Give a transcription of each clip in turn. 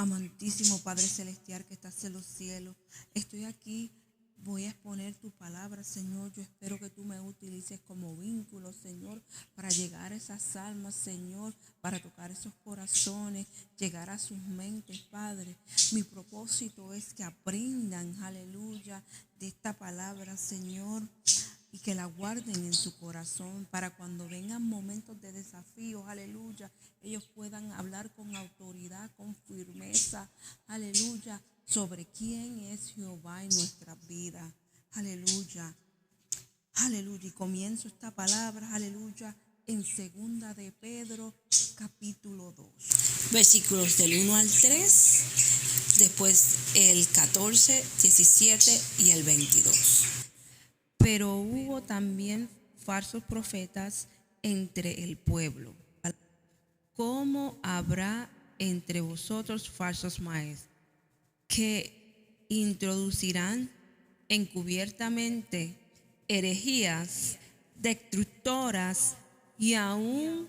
Amantísimo Padre Celestial que estás en los cielos, estoy aquí, voy a exponer tu palabra, Señor. Yo espero que tú me utilices como vínculo, Señor, para llegar a esas almas, Señor, para tocar esos corazones, llegar a sus mentes, Padre. Mi propósito es que aprendan, aleluya, de esta palabra, Señor, y que la guarden en su corazón para cuando vengan momentos de desafío, aleluya, ellos puedan hablar con autoridad, con firmeza, aleluya, sobre quién es Jehová en nuestras vidas, aleluya, aleluya. Y comienzo esta palabra, aleluya, en segunda de Pedro, capítulo 2. Versículos del 1 al 3, después el 14, 17 y el 22. Pero hubo también falsos profetas entre el pueblo. ¿Cómo habrá entre vosotros falsos maestros que introducirán encubiertamente herejías destructoras y aún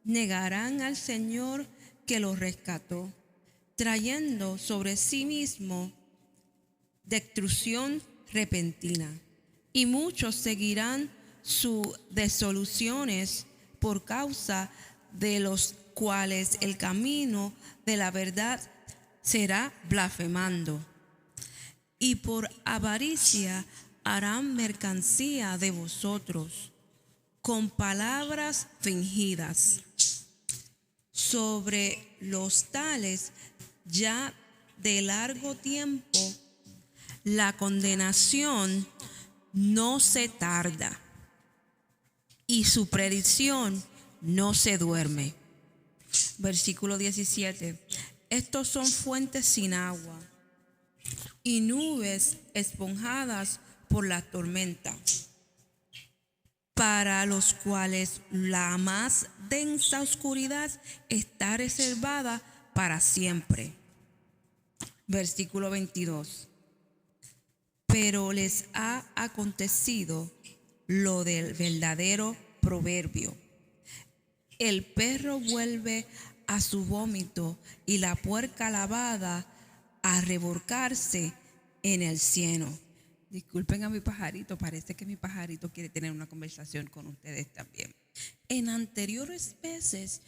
negarán al Señor que los rescató, trayendo sobre sí mismo destrucción repentina? Y muchos seguirán sus desoluciones, por causa de los cuales el camino de la verdad será blasfemando. Y por avaricia harán mercancía de vosotros, con palabras fingidas. Sobre los tales ya de largo tiempo la condenación no se tarda, y su predicción no se duerme. Versículo 17. Estos son fuentes sin agua y nubes esponjadas por la tormenta, para los cuales la más densa oscuridad está reservada para siempre. Versículo 22. Pero les ha acontecido lo del verdadero proverbio: el perro vuelve a su vómito y la puerca lavada a revolcarse en el cieno. Disculpen a mi pajarito, parece que mi pajarito quiere tener una conversación con ustedes también. En anteriores veces,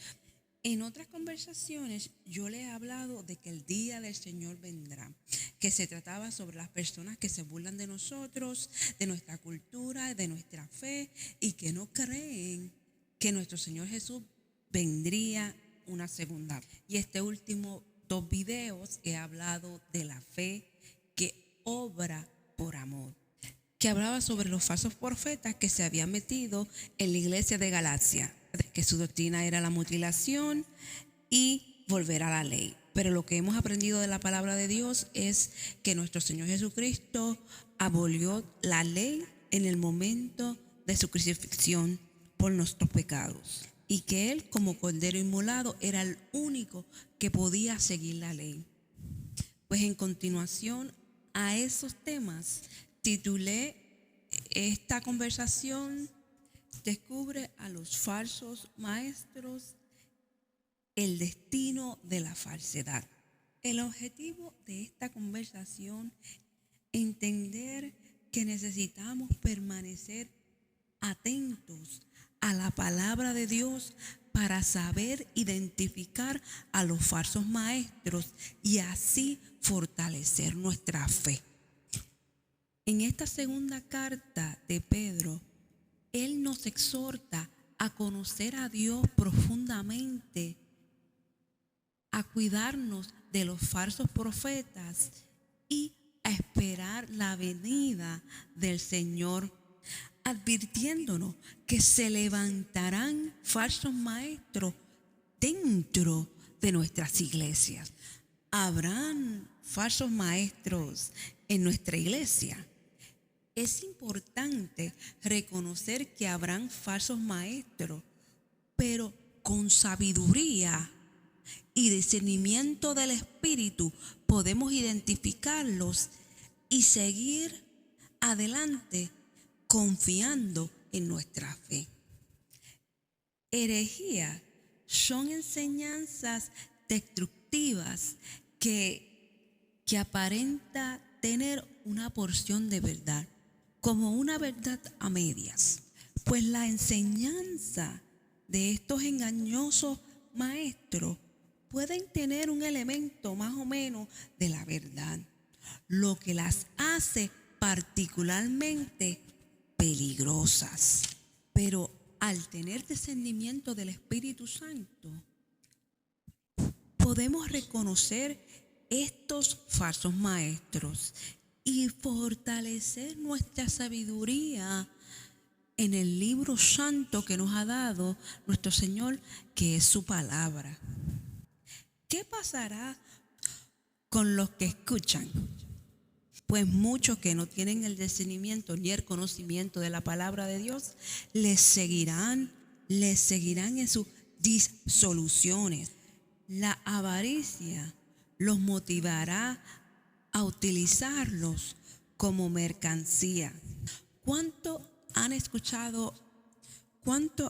en otras conversaciones, yo le he hablado de que el día del Señor vendrá, que se trataba sobre las personas que se burlan de nosotros, de nuestra cultura, de nuestra fe, y que no creen que nuestro Señor Jesús vendría una segunda vez. Y este último 2 videos he hablado de la fe que obra por amor, que hablaba sobre los falsos profetas que se habían metido en la iglesia de Galacia, que su doctrina era la mutilación y volver a la ley. Pero lo que hemos aprendido de la palabra de Dios es que nuestro Señor Jesucristo abolió la ley en el momento de su crucifixión por nuestros pecados, y que Él, como cordero inmolado, era el único que podía seguir la ley. Pues en continuación a esos temas titulé esta conversación: Descubre a los falsos maestros, el destino de la falsedad. El objetivo de esta conversación es entender que necesitamos permanecer atentos a la palabra de Dios para saber identificar a los falsos maestros y así fortalecer nuestra fe. En esta segunda carta de Pedro, él nos exhorta a conocer a Dios profundamente, a cuidarnos de los falsos profetas y a esperar la venida del Señor, advirtiéndonos que se levantarán falsos maestros dentro de nuestras iglesias. ¿Habrán falsos maestros en nuestra iglesia? Es importante reconocer que habrán falsos maestros, pero con sabiduría y discernimiento del Espíritu podemos identificarlos y seguir adelante confiando en nuestra fe. Herejía son enseñanzas perspectivas que aparenta tener una porción de verdad, como una verdad a medias. Pues la enseñanza de estos engañosos maestros pueden tener un elemento más o menos de la verdad, lo que las hace particularmente peligrosas. Pero al tener discernimiento del Espíritu Santo, podemos reconocer estos falsos maestros y fortalecer nuestra sabiduría en el libro santo que nos ha dado nuestro Señor, que es su palabra. ¿Qué pasará con los que escuchan? Pues muchos que no tienen el discernimiento ni el conocimiento de la palabra de Dios, les seguirán en sus disoluciones. La avaricia los motivará a utilizarlos como mercancía. ¿Cuánto han escuchado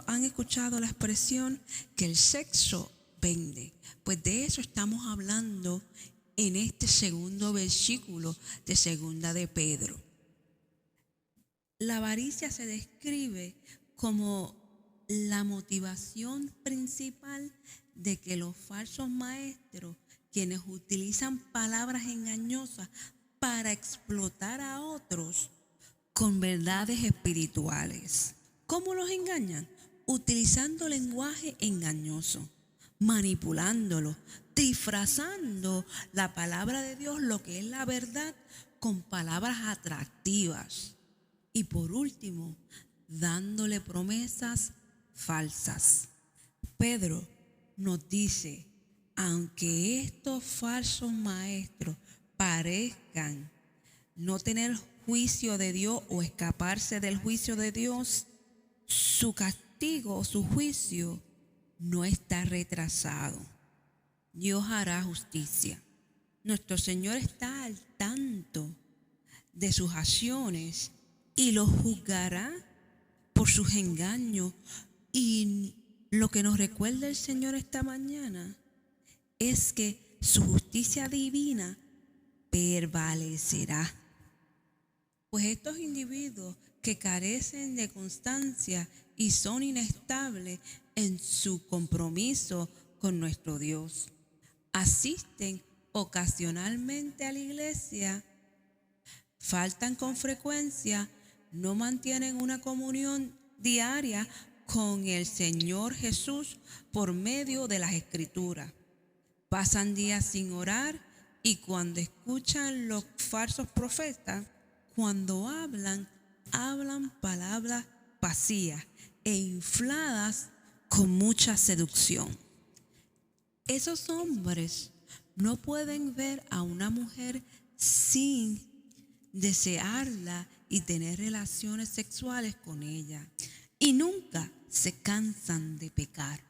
la expresión que el sexo vende? Pues de eso estamos hablando en este segundo versículo de Segunda de Pedro. La avaricia se describe como la motivación principal de que los falsos maestros, quienes utilizan palabras engañosas para explotar a otros con verdades espirituales. ¿Cómo los engañan? Utilizando lenguaje engañoso, manipulándolo, disfrazando la palabra de Dios, lo que es la verdad, con palabras atractivas. Y por último, dándole promesas falsas. Pedro nos dice, aunque estos falsos maestros parezcan no tener juicio de Dios o escaparse del juicio de Dios, su castigo o su juicio no está retrasado. Dios hará justicia. Nuestro Señor está al tanto de sus acciones y los juzgará por sus engaños. Y lo que nos recuerda el Señor esta mañana es que su justicia divina prevalecerá. Pues estos individuos que carecen de constancia y son inestables en su compromiso con nuestro Dios, asisten ocasionalmente a la iglesia, faltan con frecuencia, no mantienen una comunión diaria con el Señor Jesús por medio de las Escrituras, pasan días sin orar y cuando escuchan los falsos profetas, cuando hablan palabras vacías e infladas con mucha seducción. Esos hombres no pueden ver a una mujer sin desearla y tener relaciones sexuales con ella. Y nunca se cansan de pecar.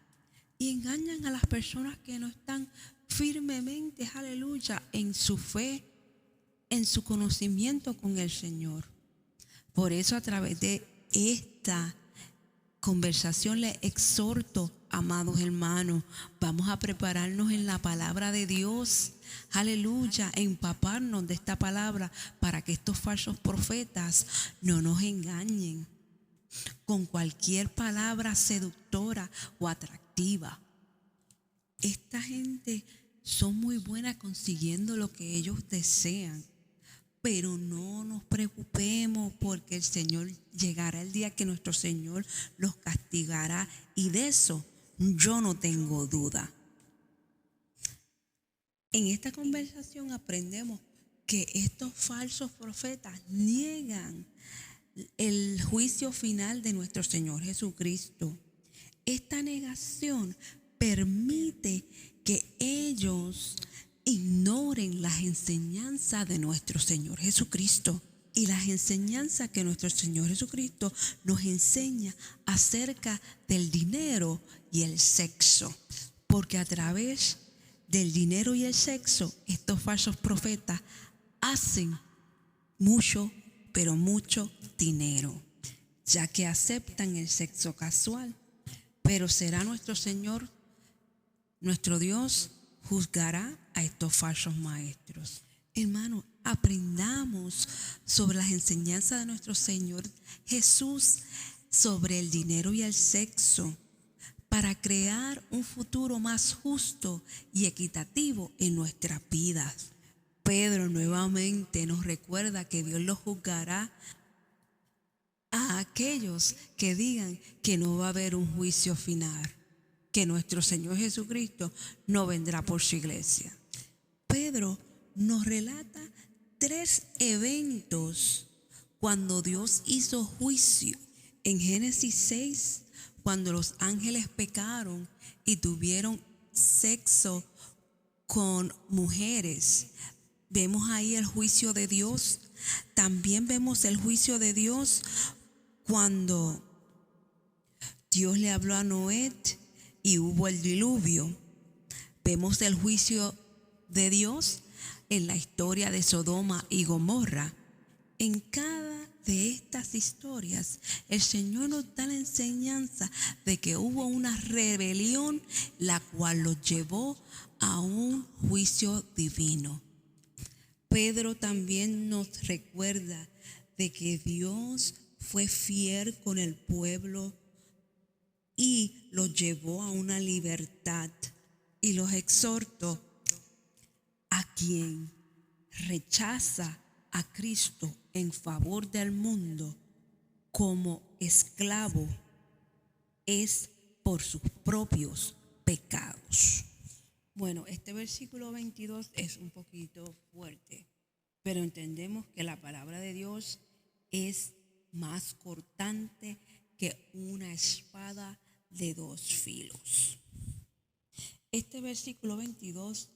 Y engañan a las personas que no están firmemente, aleluya, en su fe, en su conocimiento con el Señor. Por eso a través de esta conversación les exhorto, amados hermanos, vamos a prepararnos en la palabra de Dios, aleluya, empaparnos de esta palabra para que estos falsos profetas no nos engañen con cualquier palabra seductora o atractiva. Esta gente son muy buenas consiguiendo lo que ellos desean, pero no nos preocupemos porque el Señor llegará el día que nuestro Señor los castigará, y de eso yo no tengo duda. En esta conversación aprendemos que estos falsos profetas niegan el juicio final de nuestro Señor Jesucristo. Esta negación permite que ellos ignoren las enseñanzas de nuestro Señor Jesucristo y las enseñanzas que nuestro Señor Jesucristo nos enseña acerca del dinero y el sexo. Porque a través del dinero y el sexo, estos falsos profetas hacen mucho, pero mucho dinero, ya que aceptan el sexo casual. Pero será nuestro Señor, nuestro Dios, juzgará a estos falsos maestros. Hermano, aprendamos sobre las enseñanzas de nuestro Señor Jesús sobre el dinero y el sexo para crear un futuro más justo y equitativo en nuestras vidas. Pedro nuevamente nos recuerda que Dios los juzgará a aquellos que digan que no va a haber un juicio final, que nuestro Señor Jesucristo no vendrá por su iglesia. Pedro nos relata 3 eventos cuando Dios hizo juicio. En Génesis 6, cuando los ángeles pecaron y tuvieron sexo con mujeres, vemos ahí el juicio de Dios. También vemos el juicio de Dios cuando Dios le habló a Noé y hubo el diluvio. Vemos el juicio de Dios en la historia de Sodoma y Gomorra. En cada de estas historias, el Señor nos da la enseñanza de que hubo una rebelión, la cual los llevó a un juicio divino. Pedro también nos recuerda de que Dios fue fiel con el pueblo y los llevó a una libertad. Y los exhorto: a quien rechaza a Cristo en favor del mundo como esclavo es por sus propios pecados. Bueno, este versículo 22 es un poquito fuerte, pero entendemos que la palabra de Dios es más cortante que una espada de 2 filos. Este versículo 22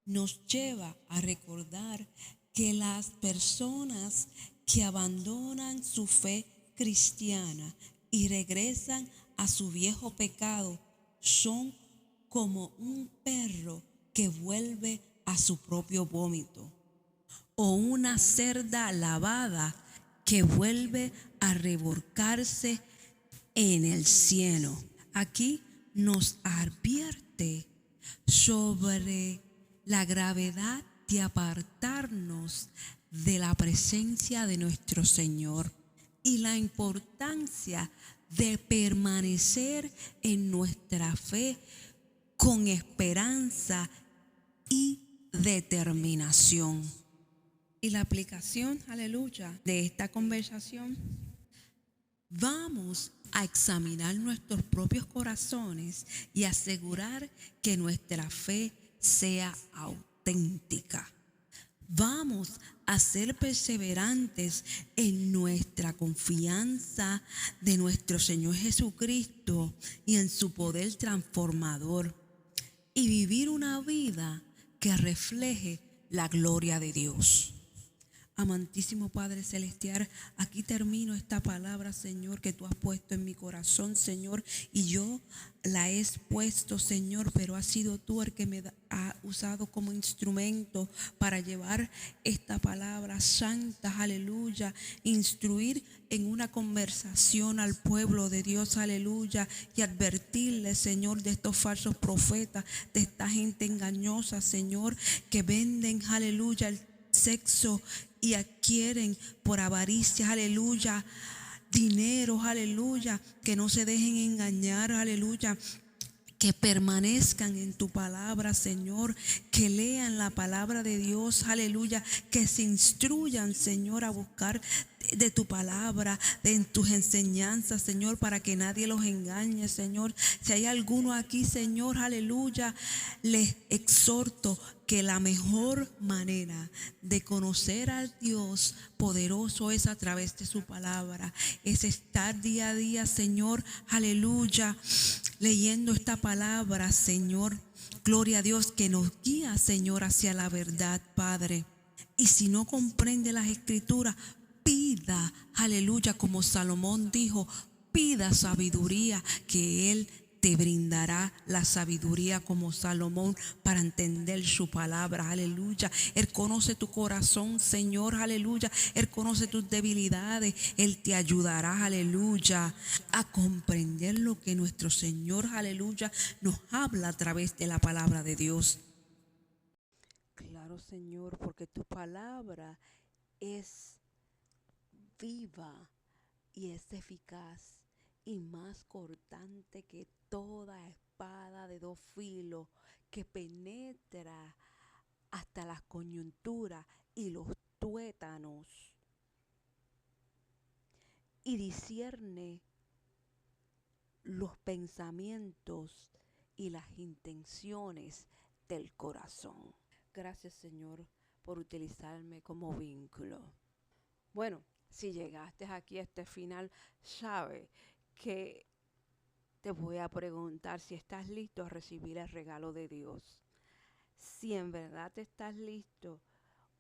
nos lleva a recordar que las personas que abandonan su fe cristiana y regresan a su viejo pecado son como un perro que vuelve a su propio vómito, o una cerda lavada que vuelve a revolcarse en el cieno. Aquí nos advierte sobre la gravedad de apartarnos de la presencia de nuestro Señor y la importancia de permanecer en nuestra fe con esperanza y determinación. Y la aplicación, aleluya, de esta conversación: vamos a examinar nuestros propios corazones y asegurar que nuestra fe sea auténtica. Vamos a ser perseverantes en nuestra confianza de nuestro Señor Jesucristo y en su poder transformador, y vivir una vida que refleje la gloria de Dios. Amantísimo Padre Celestial, aquí termino esta palabra, Señor, que tú has puesto en mi corazón, Señor, y yo la he expuesto, Señor, pero has sido tú el que me ha usado como instrumento para llevar esta palabra santa, aleluya, instruir en una conversación al pueblo de Dios, aleluya, y advertirle, Señor, de estos falsos profetas, de esta gente engañosa, Señor, que venden, aleluya, el sexo y adquieren por avaricia, aleluya, dinero, aleluya, que no se dejen engañar, aleluya, que permanezcan en tu palabra, Señor, que lean la palabra de Dios, aleluya, que se instruyan, Señor, a buscar de tu palabra, en tus enseñanzas, Señor, para que nadie los engañe, Señor. Si hay alguno aquí, Señor, aleluya, les exhorto que la mejor manera de conocer a Dios poderoso es a través de su palabra, es estar día a día, Señor, aleluya, leyendo esta palabra, Señor. Gloria a Dios, que nos guía, Señor, hacia la verdad, Padre. Y si no comprende las Escrituras, pida, aleluya, como Salomón dijo, pida sabiduría, que Él te brindará la sabiduría como Salomón para entender su palabra, aleluya. Él conoce tu corazón, Señor, aleluya. Él conoce tus debilidades, Él te ayudará, aleluya, a comprender lo que nuestro Señor, aleluya, nos habla a través de la palabra de Dios. declaro, Señor, porque tu palabra es viva y es eficaz y más cortante que toda espada de dos filos, que penetra hasta las coyunturas y los tuétanos y discierne los pensamientos y las intenciones del corazón. Gracias, Señor, por utilizarme como vínculo. Bueno, si llegaste aquí a este final, sabe que te voy a preguntar si estás listo a recibir el regalo de Dios. Si en verdad estás listo,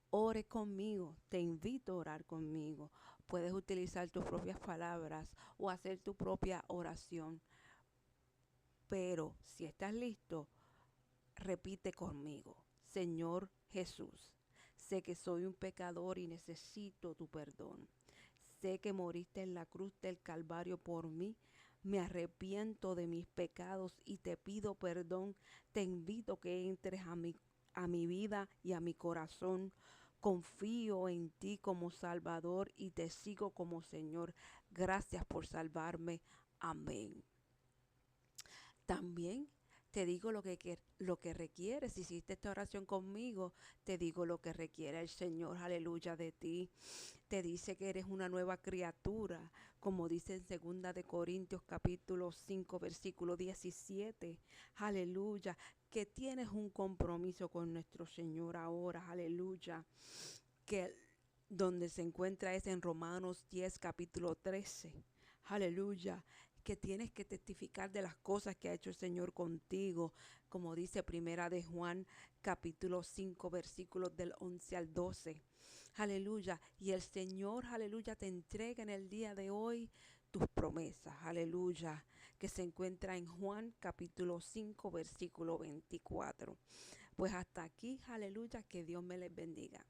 ore conmigo, te invito a orar conmigo. Puedes utilizar tus propias palabras o hacer tu propia oración. Pero si estás listo, repite conmigo. Señor Jesús, sé que soy un pecador y necesito tu perdón. Sé que moriste en la cruz del Calvario por mí. Me arrepiento de mis pecados y te pido perdón. Te invito a que entres a mi vida y a mi corazón. Confío en ti como Salvador y te sigo como Señor. Gracias por salvarme. Amén. También te digo lo que requiere. Si hiciste esta oración conmigo, te digo lo que requiere el Señor, aleluya, de ti. Te dice que eres una nueva criatura, como dice en 2 Corintios capítulo 5, versículo 17. Aleluya, que tienes un compromiso con nuestro Señor ahora, aleluya. Que donde se encuentra es en Romanos 10, capítulo 13. Aleluya, que tienes que testificar de las cosas que ha hecho el Señor contigo, como dice Primera de Juan, capítulo 5, versículos del 11 al 12. Aleluya, y el Señor, aleluya, te entrega en el día de hoy tus promesas, aleluya, que se encuentra en Juan, capítulo 5, versículo 24. Pues hasta aquí, aleluya, que Dios me les bendiga.